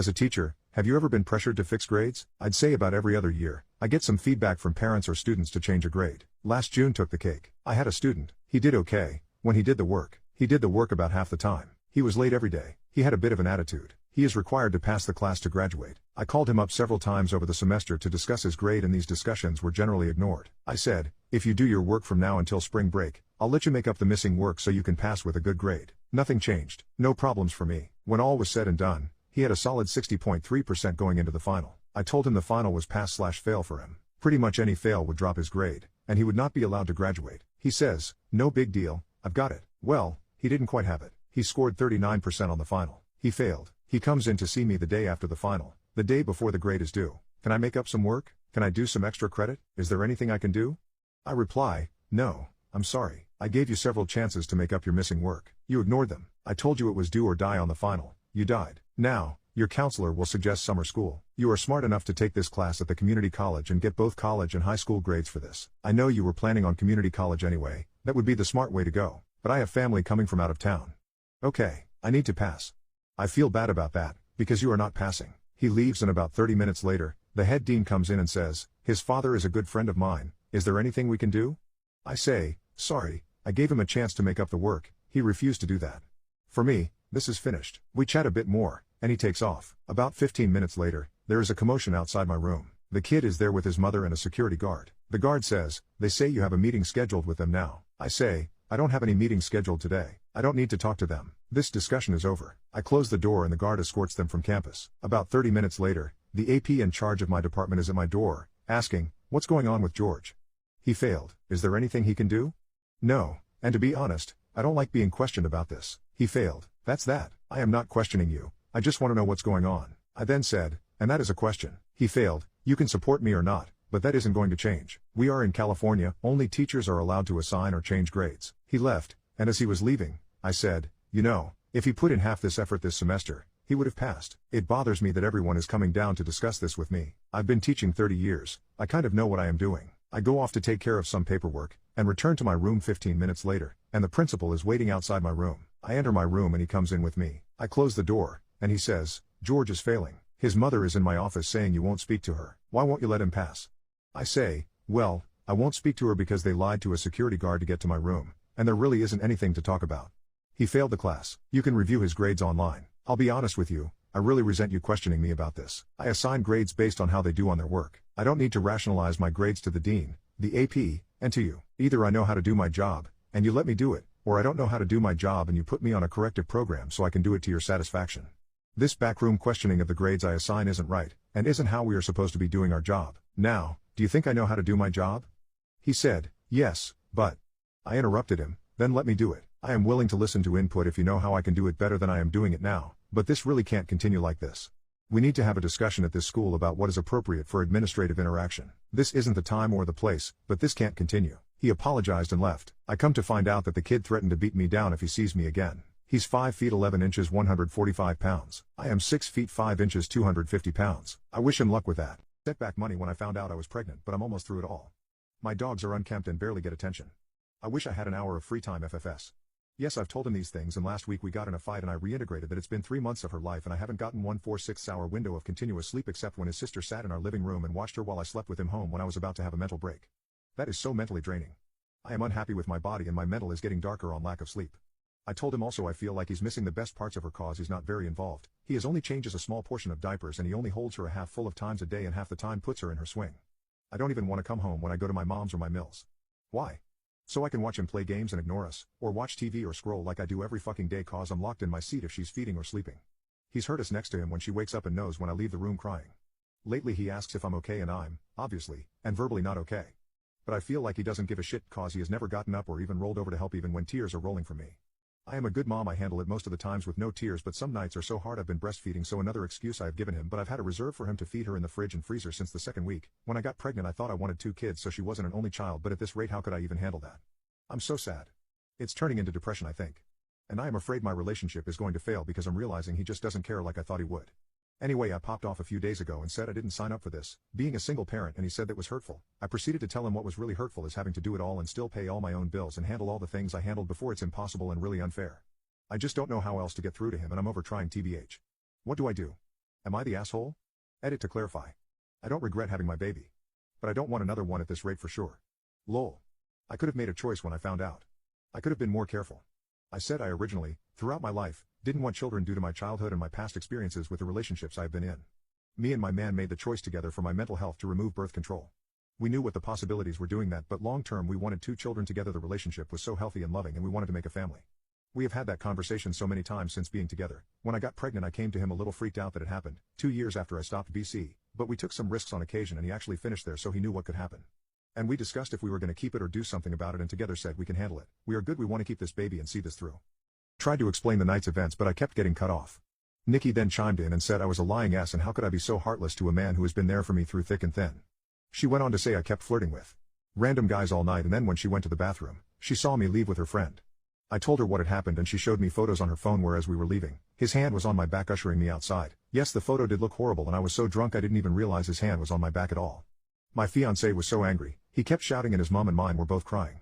As a teacher, have you ever been pressured to fix grades? I'd say about every other year, I get some feedback from parents or students to change a grade. Last June took the cake. I had a student. He did okay. When he did the work about half the time. He was late every day. He had a bit of an attitude. He is required to pass the class to graduate. I called him up several times over the semester to discuss his grade, and these discussions were generally ignored. I said, if you do your work from now until spring break, I'll let you make up the missing work so you can pass with a good grade. Nothing changed. No problems for me. When all was said and done, he had a solid 60.3% going into the final. I told him the final was pass/fail for him. Pretty much any fail would drop his grade, and he would not be allowed to graduate. He says, no big deal, I've got it. Well, he didn't quite have it. He scored 39% on the final. He failed. He comes in to see me the day after the final, the day before the grade is due. Can I make up some work? Can I do some extra credit? Is there anything I can do? I reply, no, I'm sorry. I gave you several chances to make up your missing work. You ignored them. I told you it was do or die on the final. You died. Now, your counselor will suggest summer school. You are smart enough to take this class at the community college and get both college and high school grades for this. I know you were planning on community college anyway. That would be the smart way to go. But I have family coming from out of town. Okay, I need to pass. I feel bad about that, because you are not passing. He leaves, and about 30 minutes later, the head dean comes in and says, his father is a good friend of mine. Is there anything we can do? I say, sorry, I gave him a chance to make up the work. He refused to do that. For me, this is finished. We chat a bit more, and he takes off. About 15 minutes later, there is a commotion outside my room. The kid is there with his mother and a security guard. The guard says, they say you have a meeting scheduled with them now. I say, I don't have any meetings scheduled today. I don't need to talk to them. This discussion is over. I close the door and the guard escorts them from campus. About 30 minutes later, the AP in charge of my department is at my door, asking, what's going on with George? He failed. Is there anything he can do? No, and to be honest, I don't like being questioned about this. He failed. That's that. I am not questioning you. I just want to know what's going on. I then said, and that is a question. He failed. You can support me or not, but that isn't going to change. We are in California. Only teachers are allowed to assign or change grades. He left, and as he was leaving, I said, you know, if he put in half this effort this semester, he would have passed. It bothers me that everyone is coming down to discuss this with me. I've been teaching 30 years. I kind of know what I am doing. I go off to take care of some paperwork, and return to my room 15 minutes later, and the principal is waiting outside my room. I enter my room and he comes in with me. I close the door, and he says, George is failing. His mother is in my office saying you won't speak to her. Why won't you let him pass? I say, well, I won't speak to her because they lied to a security guard to get to my room, and there really isn't anything to talk about. He failed the class. You can review his grades online. I'll be honest with you, I really resent you questioning me about this. I assign grades based on how they do on their work. I don't need to rationalize my grades to the dean, the AP, and to you. Either I know how to do my job, and you let me do it, or I don't know how to do my job and you put me on a corrective program so I can do it to your satisfaction. This backroom questioning of the grades I assign isn't right, and isn't how we are supposed to be doing our job. Now, do you think I know how to do my job? He said, yes, but... I interrupted him, then let me do it. I am willing to listen to input if you know how I can do it better than I am doing it now, but this really can't continue like this. We need to have a discussion at this school about what is appropriate for administrative interaction. This isn't the time or the place, but this can't continue. He apologized and left. I come to find out that the kid threatened to beat me down if he sees me again. He's 5 feet 11 inches 145 pounds. I am 6 feet 5 inches 250 pounds. I wish him luck with that. Set back money when I found out I was pregnant, but I'm almost through it all. My dogs are unkempt and barely get attention. I wish I had an hour of free time FFS. Yes, I've told him these things, and last week we got in a fight and I reintegrated that it's been 3 months of her life and I haven't gotten 1 4/6 hour window of continuous sleep except when his sister sat in our living room and watched her while I slept with him home when I was about to have a mental break. That is so mentally draining. I am unhappy with my body and my mental is getting darker on lack of sleep. I told him also I feel like he's missing the best parts of her cause he's not very involved. He is only changes a small portion of diapers and he only holds her a half full of times a day and half the time puts her in her swing. I don't even want to come home when I go to my mom's or my mills. Why? So I can watch him play games and ignore us, or watch TV or scroll like I do every fucking day cause I'm locked in my seat if she's feeding or sleeping. He's heard us next to him when she wakes up and knows when I leave the room crying. Lately he asks if I'm okay and I'm, obviously, and verbally not okay. But I feel like he doesn't give a shit cause he has never gotten up or even rolled over to help even when tears are rolling from me. I am a good mom, I handle it most of the times with no tears, but some nights are so hard I've been breastfeeding, so another excuse I have given him, but I've had a reserve for him to feed her in the fridge and freezer since the second week. When I got pregnant I thought I wanted 2 kids so she wasn't an only child, but at this rate how could I even handle that? I'm so sad. It's turning into depression I think. And I am afraid my relationship is going to fail because I'm realizing he just doesn't care like I thought he would. Anyway, I popped off a few days ago and said I didn't sign up for this, being a single parent, and he said that was hurtful. I proceeded to tell him what was really hurtful is having to do it all and still pay all my own bills and handle all the things I handled before. It's impossible and really unfair. I just don't know how else to get through to him and I'm over trying TBH. What do I do? Am I the asshole? Edit to clarify. I don't regret having my baby. But I don't want another one at this rate for sure. Lol. I could have made a choice when I found out. I could have been more careful. I said I originally, throughout my life, didn't want children due to my childhood and my past experiences with the relationships I have been in. Me and my man made the choice together for my mental health to remove birth control. We knew what the possibilities were doing that, but long term we wanted 2 children together. The relationship was so healthy and loving and we wanted to make a family. We have had that conversation so many times since being together. When I got pregnant I came to him a little freaked out that it happened, 2 years after I stopped BC, but we took some risks on occasion and he actually finished there so he knew what could happen. And we discussed if we were going to keep it or do something about it and together said we can handle it, we are good, we want to keep this baby and see this through. Tried to explain the night's events but I kept getting cut off. Nikki then chimed in and said I was a lying ass and how could I be so heartless to a man who has been there for me through thick and thin. She went on to say I kept flirting with random guys all night and then when she went to the bathroom, she saw me leave with her friend. I told her what had happened and she showed me photos on her phone where as we were leaving, his hand was on my back ushering me outside. Yes, the photo did look horrible and I was so drunk I didn't even realize his hand was on my back at all. My fiancé was so angry, he kept shouting and his mom and mine were both crying.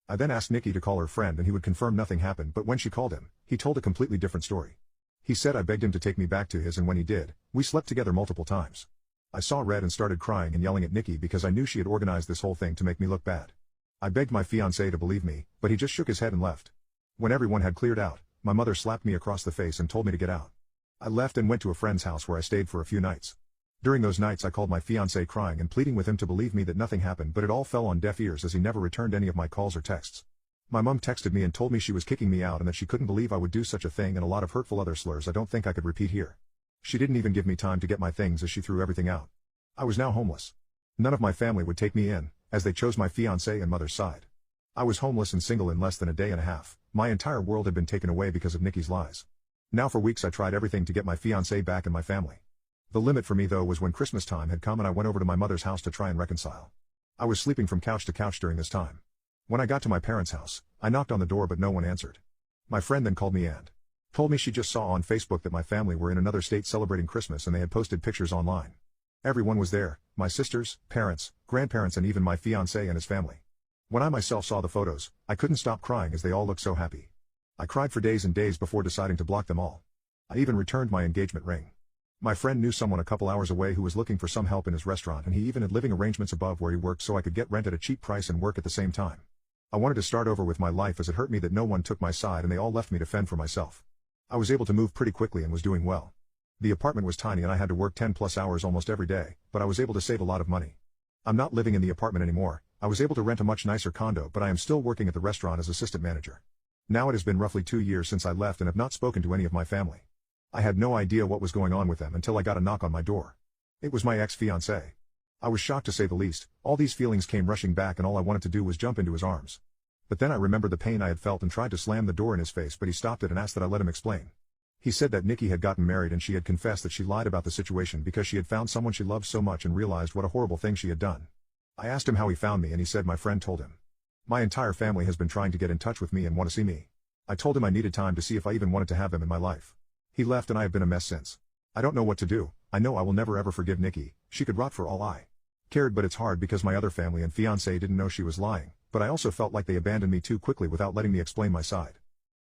I then asked Nikki to call her friend and he would confirm nothing happened, but when she called him, he told a completely different story. He said I begged him to take me back to his and when he did, we slept together multiple times. I saw red and started crying and yelling at Nikki because I knew she had organized this whole thing to make me look bad. I begged my fiancé to believe me, but he just shook his head and left. When everyone had cleared out, my mother slapped me across the face and told me to get out. I left and went to a friend's house where I stayed for a few nights. During those nights I called my fiancé crying and pleading with him to believe me that nothing happened, but it all fell on deaf ears as he never returned any of my calls or texts. My mom texted me and told me she was kicking me out and that she couldn't believe I would do such a thing and a lot of hurtful other slurs I don't think I could repeat here. She didn't even give me time to get my things as she threw everything out. I was now homeless. None of my family would take me in, as they chose my fiancé and mother's side. I was homeless and single in less than a day and a half. My entire world had been taken away because of Nikki's lies. Now for weeks I tried everything to get my fiancé back and my family. The limit for me though was when Christmas time had come and I went over to my mother's house to try and reconcile. I was sleeping from couch to couch during this time. When I got to my parents' house, I knocked on the door but no one answered. My friend then called me and told me she just saw on Facebook that my family were in another state celebrating Christmas and they had posted pictures online. Everyone was there, my sisters, parents, grandparents and even my fiancé and his family. When I myself saw the photos, I couldn't stop crying as they all looked so happy. I cried for days and days before deciding to block them all. I even returned my engagement ring. My friend knew someone a couple hours away who was looking for some help in his restaurant and he even had living arrangements above where he worked so I could get rent at a cheap price and work at the same time. I wanted to start over with my life as it hurt me that no one took my side and they all left me to fend for myself. I was able to move pretty quickly and was doing well. The apartment was tiny and I had to work 10+ hours almost every day, but I was able to save a lot of money. I'm not living in the apartment anymore. I was able to rent a much nicer condo but I am still working at the restaurant as assistant manager. Now it has been roughly 2 years since I left and have not spoken to any of my family. I had no idea what was going on with them until I got a knock on my door. It was my ex-fiancé. I was shocked to say the least. All these feelings came rushing back and all I wanted to do was jump into his arms. But then I remembered the pain I had felt and tried to slam the door in his face but he stopped it and asked that I let him explain. He said that Nikki had gotten married and she had confessed that she lied about the situation because she had found someone she loved so much and realized what a horrible thing she had done. I asked him how he found me and he said my friend told him. My entire family has been trying to get in touch with me and want to see me. I told him I needed time to see if I even wanted to have them in my life. He left and I have been a mess since. I don't know what to do. I know I will never ever forgive Nikki. She could rot for all I cared, but it's hard because my other family and fiancé didn't know she was lying, but I also felt like they abandoned me too quickly without letting me explain my side.